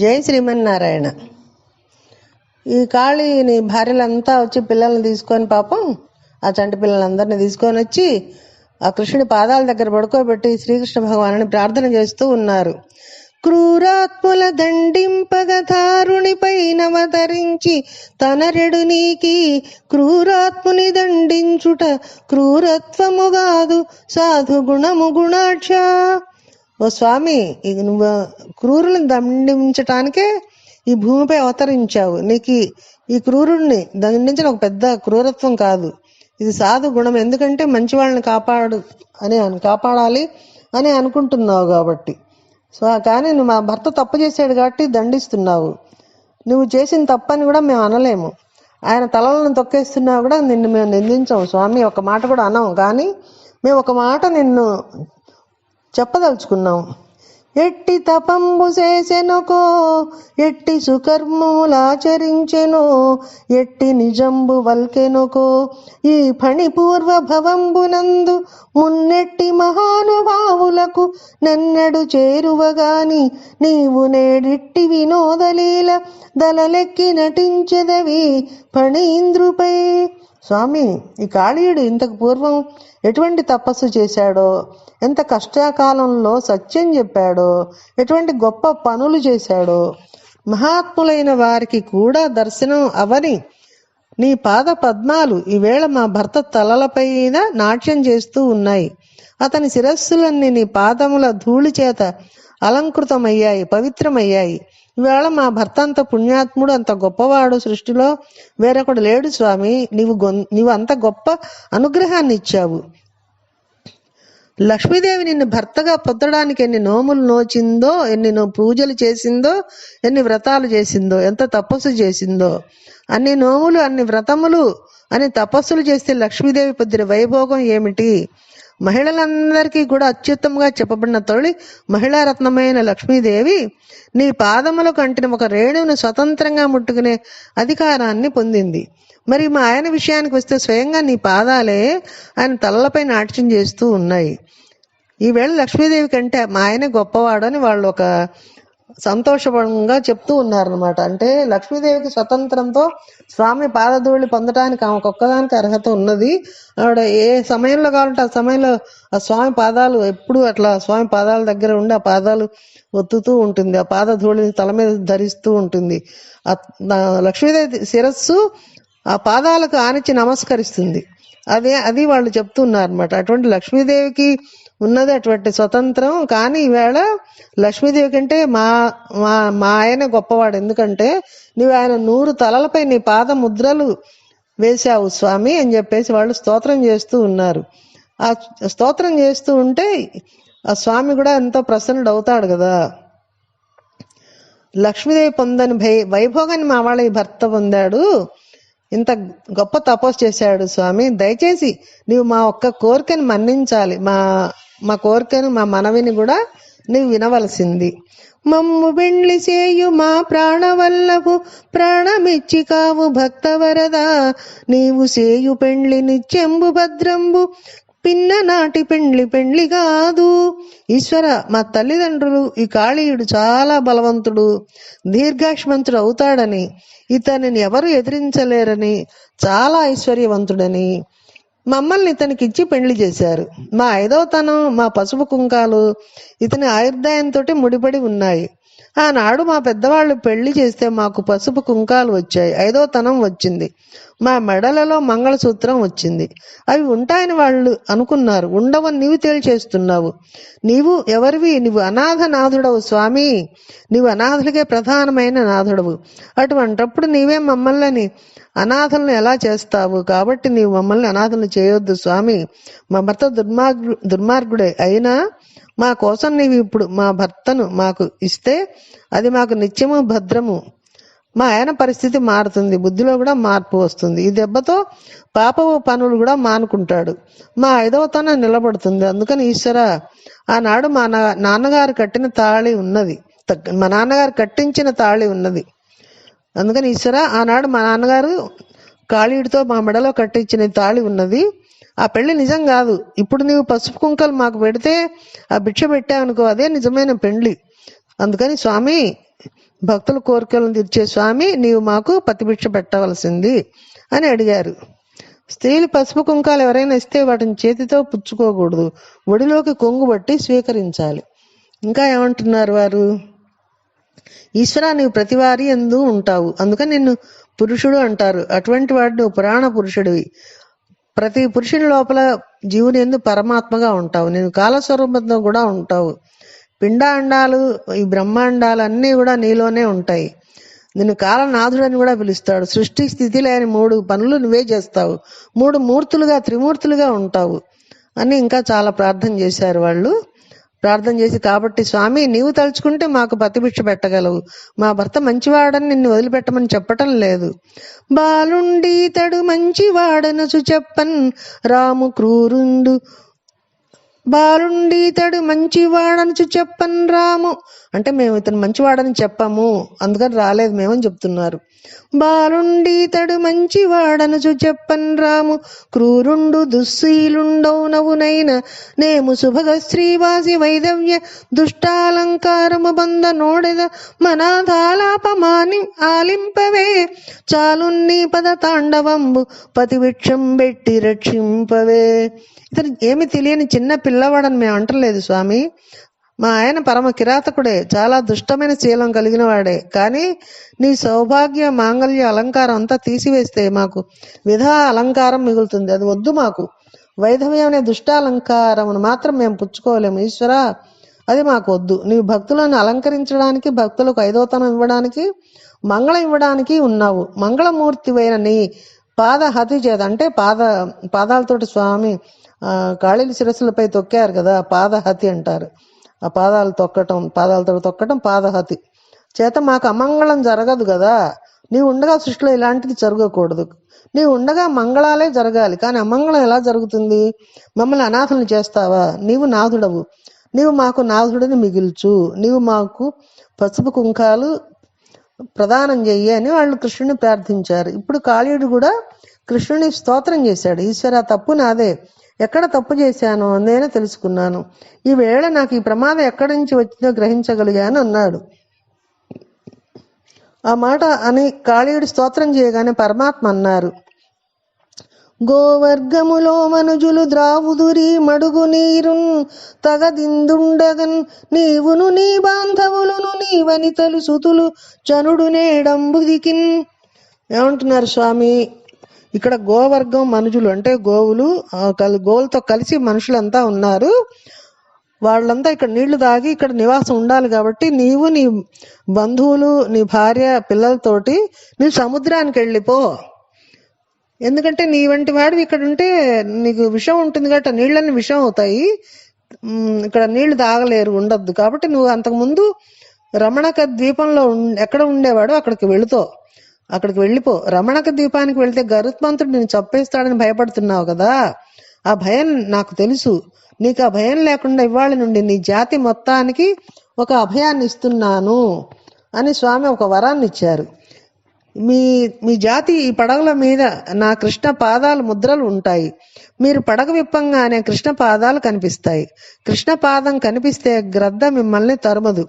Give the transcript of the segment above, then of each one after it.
జై శ్రీమన్నారాయణ. ఈ కాళీని భార్యలంతా వచ్చి పిల్లల్ని తీసుకొని పాపం ఆ చంటి పిల్లలందరినీ తీసుకొని వచ్చి ఆ కృష్ణుడి పాదాల దగ్గర పడుకోబెట్టి శ్రీకృష్ణ భగవానుని ప్రార్థన చేస్తూ ఉన్నారు. క్రూరాత్ముల దండింపగధారునిపై నవతరించి తనరెడు నీకి క్రూరాత్ముని దండించుట క్రూరత్వముగాదు సాధు గుణము గుణాక్ష. ఓ స్వామి, ఇది నువ్వు క్రూరులను దండించటానికే ఈ భూమిపై అవతరించావు. నీకు ఈ క్రూరుణ్ణి దండించడం ఒక పెద్ద క్రూరత్వం కాదు, ఇది సాధు గుణం. ఎందుకంటే మంచి వాళ్ళని కాపాడాలి అని అనుకుంటున్నావు కాబట్టి. సో కానీ నువ్వు మా భర్త తప్పు చేశాడు కాబట్టి దండిస్తున్నావు. నువ్వు చేసిన తప్పని కూడా మేము అనలేము. ఆయన తలలను తొక్కేస్తున్నా కూడా నిన్ను మేము నిందించాము స్వామి, ఒక మాట కూడా అనం. కానీ మేము ఒక మాట నిన్ను చెప్పదలుచుకున్నాం. ఎట్టి తపంబు చేసెనుకో, ఎట్టి సుకర్మములాచరించెనో, ఎట్టి నిజంబు వల్కెనుకో, ఈ ఫణిపూర్వ భవంబునందు మున్నెట్టి మహానుభావులకు నన్నెడు చేరువగాని నీవు నేడిట్టి వినోదలీల దలలెక్కి నటించెదవి ఫణీంద్రుపై. స్వామి, ఈ కాళీయుడు ఇంతకు పూర్వం ఎటువంటి తపస్సు చేశాడో, ఎంత కష్టకాలంలో సత్యం చెప్పాడో, ఎటువంటి గొప్ప పనులు చేశాడో, మహాత్ములైన వారికి కూడా దర్శనం అవని నీ పాద పద్మాలు ఈవేళ మా భర్త తలలపైన నాట్యం చేస్తూ ఉన్నాయి. అతని శిరస్సులన్నీ నీ పాదముల ధూళి చేత అలంకృతమయ్యాయి, పవిత్రమయ్యాయి. ఇవాళ మా భర్త అంత పుణ్యాత్ముడు, అంత గొప్పవాడు, సృష్టిలో వేరొకడు లేడు స్వామి. నీవు అంత గొప్ప అనుగ్రహాన్ని ఇచ్చావు. లక్ష్మీదేవి నిన్ను భర్తగా పొందడానికి ఎన్ని నోములు నోచిందో, ఎన్ని పూజలు చేసిందో, ఎన్ని వ్రతాలు చేసిందో, ఎంత తపస్సు చేసిందో. అన్ని నోములు, అన్ని వ్రతములు, అన్ని తపస్సులు చేస్తే లక్ష్మీదేవి పొందిన వైభోగం ఏమిటి? మహిళలందరికీ కూడా అత్యుత్తమంగా చెప్పబడిన తొలి మహిళారత్నమైన లక్ష్మీదేవి నీ పాదములకు అంటిన ఒక రేణువును స్వతంత్రంగా ముట్టుకునే అధికారాన్ని పొందింది. మరి మా ఆయన విషయానికి వస్తే స్వయంగా నీ పాదాలే ఆయన తలలపై నాట్యం చేస్తూ ఉన్నాయి. ఈవేళ లక్ష్మీదేవి కంటే మా ఆయన గొప్పవాడు అని వాళ్ళు ఒక సంతోషంగా చెప్తూ ఉన్నారనమాట. అంటే లక్ష్మీదేవికి స్వతంత్రంతో స్వామి పాదధూళి పొందడానికి ఆమెకు ఒక్కదానికి అర్హత ఉన్నది. ఆవిడ ఏ సమయంలో కావాలంటే ఆ సమయంలో ఆ స్వామి పాదాలు ఎప్పుడు అట్లా స్వామి పాదాల దగ్గర ఉండి ఆ పాదాలు ఒత్తుతూ ఉంటుంది, ఆ పాదధూళిని తల మీద ధరిస్తూ ఉంటుంది. లక్ష్మీదేవి శిరస్సు ఆ పాదాలకు ఆనిచ్చి నమస్కరిస్తుంది. అది వాళ్ళు చెప్తున్నారు అనమాట. అటువంటి లక్ష్మీదేవికి ఉన్నది అటువంటి స్వతంత్రం. కానీ ఈవేళ లక్ష్మీదేవి కంటే మా ఆయన గొప్పవాడు. ఎందుకంటే నువ్వు ఆయన 100 తలలపై నీ పాద ముద్రలు వేశావు స్వామి అని చెప్పేసి వాళ్ళు స్తోత్రం చేస్తూ ఉన్నారు. ఆ స్తోత్రం చేస్తూ ఉంటే ఆ స్వామి కూడా ఎంతో ప్రసన్నుడు అవుతాడు కదా. లక్ష్మీదేవి పొందని వైభోగాన్ని మా వాళ్ళ ఈ భర్త పొందాడు, ఇంత గొప్ప తపస్సు చేశాడు స్వామి. దయచేసి నీవు మా ఒక్క కోరికను మన్నించాలి, మా కోరికను, మా మనవిని కూడా నీవు వినవలసింది. మమ్ము బెండ్లి సేయు మా ప్రాణవల్లభు ప్రాణమిచ్చి కావు భక్తవరదా, నీవు సేయు పెండ్లి నిత్యంబు భద్రంబు పిన్న నాటి పెండ్లి కాదు. ఈశ్వర, మా తల్లిదండ్రులు ఈ కాళీయుడు చాలా బలవంతుడు, దీర్ఘాయుష్మంతుడు అవుతాడని, ఇతనిని ఎవరు ఎదిరించలేరని, చాలా ఐశ్వర్యవంతుడని మమ్మల్ని ఇతనికి ఇచ్చి పెళ్లి చేశారు. మా 5వ తనం, మా పసుపు కుంకాలు ఇతని ఆయుర్దాయంతో ముడిపడి ఉన్నాయి. ఆనాడు మా పెద్దవాళ్ళు పెళ్లి చేస్తే మాకు పసుపు కుంకాలు వచ్చాయి, 5వ తనం వచ్చింది, మా మెడలలో మంగళసూత్రం వచ్చింది. అవి ఉంటాయని వాళ్ళు అనుకున్నారు, ఉండవని నీవు తేల్చేస్తున్నావు. నీవు ఎవరివి? నీవు అనాథ నాథుడవు స్వామి, నీవు అనాథులకే ప్రధానమైన నాథుడవు. అటువంటప్పుడు నీవే మమ్మల్ని అనాథలను ఎలా చేస్తావు? కాబట్టి నీవు మమ్మల్ని అనాథలను చేయొద్దు స్వామి. మా భర్త దుర్మార్గుడే అయినా మా కోసం నీవు ఇప్పుడు మా భర్తను మాకు ఇస్తే అది మాకు నిత్యము భద్రము. మా ఆయన పరిస్థితి మారుతుంది, బుద్ధిలో కూడా మార్పు వస్తుంది. ఈ దెబ్బతో పాపపు పనులు కూడా మానుకుంటాడు, మా 5వ తనం నిలబడుతుంది. అందుకని ఈశ్వర, ఆనాడు మా నాన్నగారు కట్టిన తాళి ఉన్నది, మా నాన్నగారు కట్టించిన తాళి ఉన్నది. అందుకని ఈశ్వర, ఆనాడు మా నాన్నగారు కాళీయుడితో మా మెడలో కట్టించిన తాళి ఉన్నది. ఆ పెళ్లి నిజం కాదు. ఇప్పుడు నీవు పసుపు కుంకలు మాకు పెడితే, ఆ భిక్ష పెట్టావనుకో, అదే నిజమైన పెళ్లి. అందుకని స్వామి, భక్తుల కోరికలను తీర్చే స్వామి, నీవు మాకు పతిభిక్ష పెట్టవలసింది అని అడిగారు. స్త్రీలు పసుపు కుంకాలు ఎవరైనా ఇస్తే వాటిని చేతితో పుచ్చుకోకూడదు, ఒడిలోకి కొంగు బట్టి స్వీకరించాలి. ఇంకా ఏమంటున్నారు వారు? ఈశ్వరా, నీవు ప్రతివారి యందు ఉంటావు, అందుకని నిన్ను పురుషుడు అంటారు. అటువంటి వాడు నువ్వు పురాణ పురుషుడివి. ప్రతి పురుషుని లోపల జీవుని యందు పరమాత్మగా ఉంటావు. నేను కాలస్వరూపంతో కూడా ఉంటావు. పిండాండాలు, ఈ బ్రహ్మాండాలు అన్నీ కూడా నీలోనే ఉంటాయి. నిన్ను కాలనాథుడని కూడా పిలుస్తాడు. సృష్టి స్థితి లేని 3 పనులు నువ్వే చేస్తావు. 3 మూర్తులుగా, త్రిమూర్తులుగా ఉంటావు అని ఇంకా చాలా ప్రార్థన చేశారు వాళ్ళు. ప్రార్థన చేసి, కాబట్టి స్వామి, నీవు తలుచుకుంటే మాకు పతిభిక్ష పెట్టగలవు. మా భర్త మంచివాడని నిన్ను వదిలిపెట్టమని చెప్పటం లేదు. బాలుండీతడు మంచివాడనసు చెప్పన్ రాము క్రూరుండు. బాలుండీతడు మంచివాడనసు చెప్పన్ రాము అంటే మేము ఇతను మంచివాడని చెప్పము, అందుకని రాలేదు మేమని చెప్తున్నారు. బాలుండీతడు మంచివాడనసు చెప్పన్ రాము క్రూరుండు దుశ్శీలుండౌనవునైన నేము శుభగ శ్రీవాసి వైదవ్య దుష్టాలంకారము బంద నోడెద మనాథాలాపమాని ఆలింపవే చాలున్నీ పద తాండవంబు పతివిక్షం పెట్టి రక్షింపవే. ఇతను ఏమి తెలియని చిన్న పిల్లవాడని మేము అంటలేదు స్వామి. మా ఆయన పరమ కిరాతకుడే, చాలా దుష్టమైన శీలం కలిగిన వాడే. కానీ నీ సౌభాగ్య మాంగళ్య అలంకారం అంతా తీసివేస్తే మాకు విధా అలంకారం మిగులుతుంది, అది వద్దు మాకు. వైధవ్యం అనే దుష్టాలంకారమును మాత్రం మేము పుచ్చుకోలేము ఈశ్వర, అది మాకు వద్దు. నీవు భక్తులను అలంకరించడానికి, భక్తులకు ఐదోతనం ఇవ్వడానికి, మంగళం ఇవ్వడానికి ఉన్నావు. మంగళమూర్తివైన నీ పాదహతి చేత అంటే పాదాలతోటి స్వామి కాళీల శిరస్సులపై తొక్కారు కదా, పాదహతి అంటారు. ఆ పాదాలతో తొక్కటం పాదహతి చేత మాకు అమంగళం జరగదు కదా. నీవు ఉండగా సృష్టిలో ఇలాంటిది జరగకూడదు. నీవు ఉండగా మంగళాలే జరగాలి, కానీ అమంగళం ఎలా జరుగుతుంది? మమ్మల్ని అనాథులను చేస్తావా? నీవు నాథుడవు, నీవు మాకు నాథుడిని మిగిల్చు, నీవు మాకు పసుపు కుంకాలు ప్రదానం చెయ్యి అని వాళ్ళు కృష్ణుని ప్రార్థించారు. ఇప్పుడు కాళీయుడు కూడా కృష్ణుని స్తోత్రం చేశాడు. ఈశ్వర, తప్పు నాదే, ఎక్కడ తప్పు చేశానో నేనే తెలుసుకున్నాను. ఈ వేళ నాకు ఈ ప్రమాదం ఎక్కడి నుంచి వచ్చిందో గ్రహించగలిగాను అన్నాడు. ఆ మాట అని కాళీయుడు స్తోత్రం చేయగానే పరమాత్మ అన్నారు, గోవర్గములో మనుజులు ద్రావుదురి మడుగు నీరున్ తగదిందుండగన్ నీవును నీ బాంధవులును నీ వనితలు సుతులు చనుడు నేడంబుదికిన్. ఏమంటున్నారు స్వామి? ఇక్కడ గోవర్గం మనుషులు అంటే గోవులు, గోవులతో కలిసి మనుషులంతా ఉన్నారు. వాళ్ళంతా ఇక్కడ నీళ్లు తాగి ఇక్కడ నివాసం ఉండాలి. కాబట్టి నీవు నీ బంధువులు, నీ భార్య, పిల్లలతోటి నీవు సముద్రానికి వెళ్ళిపో. ఎందుకంటే నీ వంటి వాడివి ఇక్కడ ఉంటే నీకు విషం ఉంటుంది కాబట్టి నీళ్ళని విషం అవుతాయి, ఇక్కడ నీళ్లు తాగలేరు, ఉండద్దు. కాబట్టి నువ్వు అంతకుముందు రమణక ద్వీపంలో ఎక్కడ ఉండేవాడో అక్కడికి వెళ్ళిపో. రమణక ద్వీపానికి వెళితే గరుత్మంతుడు నేను చంపేస్తాడని భయపడుతున్నావు కదా, ఆ భయం నాకు తెలుసు. నీకు ఆ భయం లేకుండా ఇవాళ నుండి నీ జాతి మొత్తానికి ఒక అభయాన్ని ఇస్తున్నాను అని స్వామి ఒక వరాన్ని ఇచ్చారు. మీ జాతి ఈ పడగల మీద నా కృష్ణ పాదాలు ముద్రలు ఉంటాయి. మీరు పడగ విప్పంగానే కృష్ణ పాదాలు కనిపిస్తాయి. కృష్ణ పాదం కనిపిస్తే గ్రద్ద మిమ్మల్ని తరుమదు,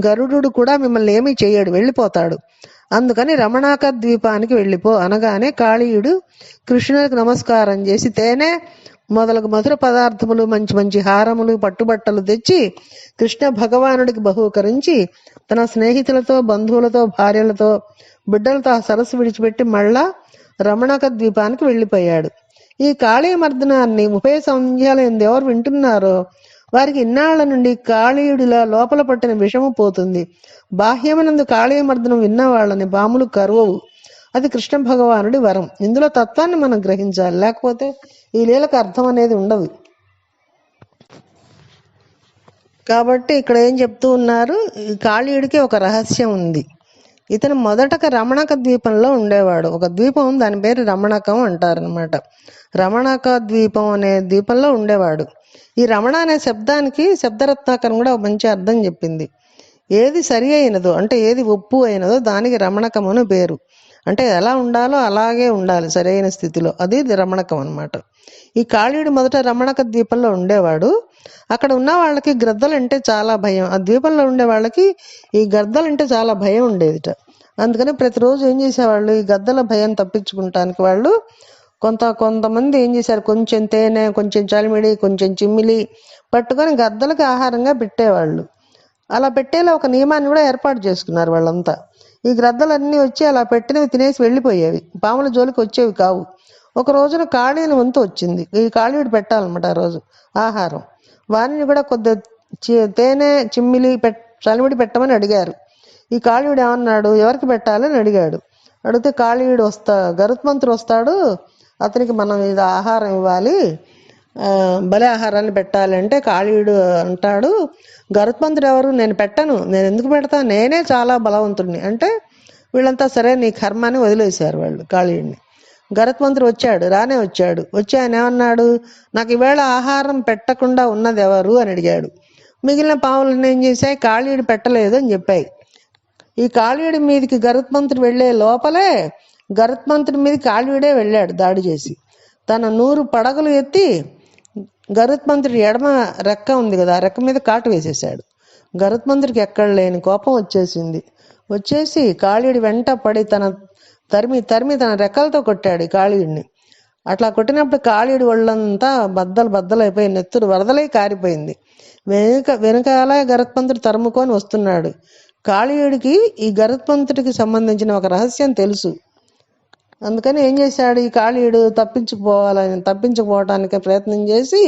గరుడు కూడా మిమ్మల్ని ఏమీ చేయడు, వెళ్ళిపోతాడు. అందుకని రమణాక ద్వీపానికి వెళ్ళిపో అనగానే కాళీయుడు కృష్ణునికి నమస్కారం చేసి తేనె మొదలగు మధుర పదార్థములు, మంచి మంచి హారములు, పట్టుబట్టలు తెచ్చి కృష్ణ భగవానుడికి బహూకరించి తన స్నేహితులతో, బంధువులతో, భార్యలతో, బిడ్డలతో ఆ సరస్సు విడిచిపెట్టి మళ్ళా రమణాక ద్వీపానికి వెళ్ళిపోయాడు. ఈ కాళీ మర్దనాన్ని ఉభయ సంధ్యాలు ఎవరు వింటున్నారో వారికి ఇన్నాళ్ల నుండి కాళీయుడిలా లోపల పట్టిన విషము పోతుంది. బాహ్యమనందు కాళీయమర్దనం విన్న వాళ్ళని పాములు కరువవు. అది కృష్ణ భగవానుడి వరం. ఇందులో తత్వాన్ని మనం గ్రహించాలి, లేకపోతే ఈ లీలకు అర్థం అనేది ఉండదు. కాబట్టి ఇక్కడ ఏం చెప్తూ ఉన్నారు, కాళీయుడికి ఒక రహస్యం ఉంది. ఇతను మొదటగా రమణక ద్వీపంలో ఉండేవాడు. ఒక ద్వీపం, దాని పేరు రమణకం అంటారనమాట. రమణక ద్వీపం అనే ద్వీపంలో ఉండేవాడు. ఈ రమణ అనే శబ్దానికి శబ్దరత్నాకరం కూడా ఒక మంచి అర్థం చెప్పింది. ఏది సరి అయినదో అంటే ఏది ఒప్పు అయినదో దానికి రమణకం అని పేరు. అంటే ఎలా ఉండాలో అలాగే ఉండాలి సరైన స్థితిలో, అది రమణకం అనమాట. ఈ కాళీయుడు మొదట రమణక ద్వీపంలో ఉండేవాడు. అక్కడ ఉన్న వాళ్ళకి గ్రద్దలంటే చాలా భయం. ఆ ద్వీపంలో ఉండే వాళ్ళకి ఈ గద్దలంటే చాలా భయం ఉండేదిట. అందుకని ప్రతిరోజు ఏం చేసేవాళ్ళు, ఈ గద్దల భయం తప్పించుకుంటానికి వాళ్ళు కొంతమంది ఏం చేశారు, కొంచెం తేనె, కొంచెం చలిమిడి, కొంచెం చిమ్మిలి పట్టుకొని గద్దలకి ఆహారంగా పెట్టేవాళ్ళు. అలా పెట్టేలా ఒక నియమాన్ని కూడా ఏర్పాటు చేసుకున్నారు వాళ్ళంతా. ఈ గ్రద్దలన్నీ వచ్చి అలా పెట్టినవి తినేసి వెళ్ళిపోయేవి, పాముల జోలికి వచ్చేవి కావు. ఒక రోజున కాళీని వంతు వచ్చింది. ఈ కాళీయుడు పెట్టాలన్నమాట ఆ రోజు ఆహారం. వారిని కూడా తేనె, చిమ్మిలి చలిమిడి పెట్టమని అడిగారు. ఈ కాళీయుడు ఏమన్నాడు, ఎవరికి పెట్టాలని అడిగాడు. అడిగితే కాళీయుడు గరుత్మంతుడు వస్తాడు, అతనికి మనం ఇది ఆహారం ఇవ్వాలి, బలి ఆహారాన్ని పెట్టాలంటే కాళీయుడు అంటాడు, గరుత్మంతుడు ఎవరు, నేను పెట్టను, నేను ఎందుకు పెడతాను, నేనే చాలా బలవంతుడిని అంటే వీళ్ళంతా సరే నీ కర్మ అని వదిలేశారు వాళ్ళు కాళీయుడిని. గరుత్మంతుడు వచ్చి ఆయన ఏమన్నాడు, నాకు ఈవేళ ఆహారం పెట్టకుండా ఉన్నది ఎవరు అని అడిగాడు. మిగిలిన పాములన్నీ ఏం చేశాయి, కాళీయుడు పెట్టలేదు అని చెప్పాయి. ఈ కాళీయుడి మీదకి గరుత్మంతుడు వెళ్లే లోపలే గరుత్మంతుడి మీద కాళీయుడే వెళ్ళాడు దాడి చేసి. తన 100 పడగలు ఎత్తి గరుత్మంతుడి ఎడమ రెక్క ఉంది కదా, ఆ రెక్క మీద కాటు వేసేసాడు. గరుత్మంతుడికి ఎక్కడ లేని కోపం వచ్చేసి కాళీయుడి వెంట పడి తరిమి తన రెక్కలతో కొట్టాడు ఈ కాళీయుడిని. అట్లా కొట్టినప్పుడు కాళీయుడి ఒళ్ళంతా బద్దలైపోయి నెత్తురు వరదలై కారిపోయింది. వెనకాల గరుత్మంతుడు తరుముకొని వస్తున్నాడు. కాళీయుడికి ఈ గరుత్మంతుడికి సంబంధించిన ఒక రహస్యం తెలుసు. అందుకని ఏం చేశాడు, ఈ కాళీయుడు తప్పించుకోవడానికి ప్రయత్నం చేసి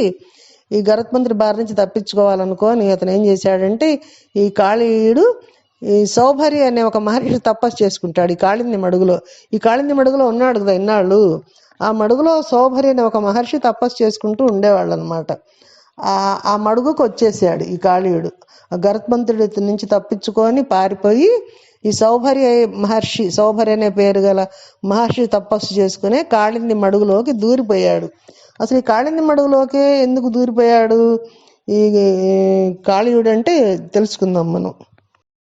ఈ గరుత్మంతుడి బారి నుంచి తప్పించుకోవాలనుకోని అతను ఏం చేశాడంటే, ఈ కాళీయుడు ఈ సౌభరి అనే ఒక మహర్షి తపస్సు చేసుకుంటాడు ఈ కాళింది మడుగులో ఉన్నాడు కదా ఇన్నాళ్ళు. ఆ మడుగులో సౌభరి అనే ఒక మహర్షి తపస్సు చేసుకుంటూ ఉండేవాళ్ళు అనమాట. ఆ మడుగుకు వచ్చేసాడు ఈ కాళీయుడు. ఆ గరుత్మంతుడి నుంచి తప్పించుకొని పారిపోయి ఈ సౌభరి అనే పేరు గల మహర్షి తపస్సు చేసుకునే కాళింది మడుగులోకి దూరిపోయాడు. అసలు ఈ కాళింది మడుగులోకి ఎందుకు దూరిపోయాడు ఈ కాళీయుడు అంటే తెలుసుకుందాం మనం.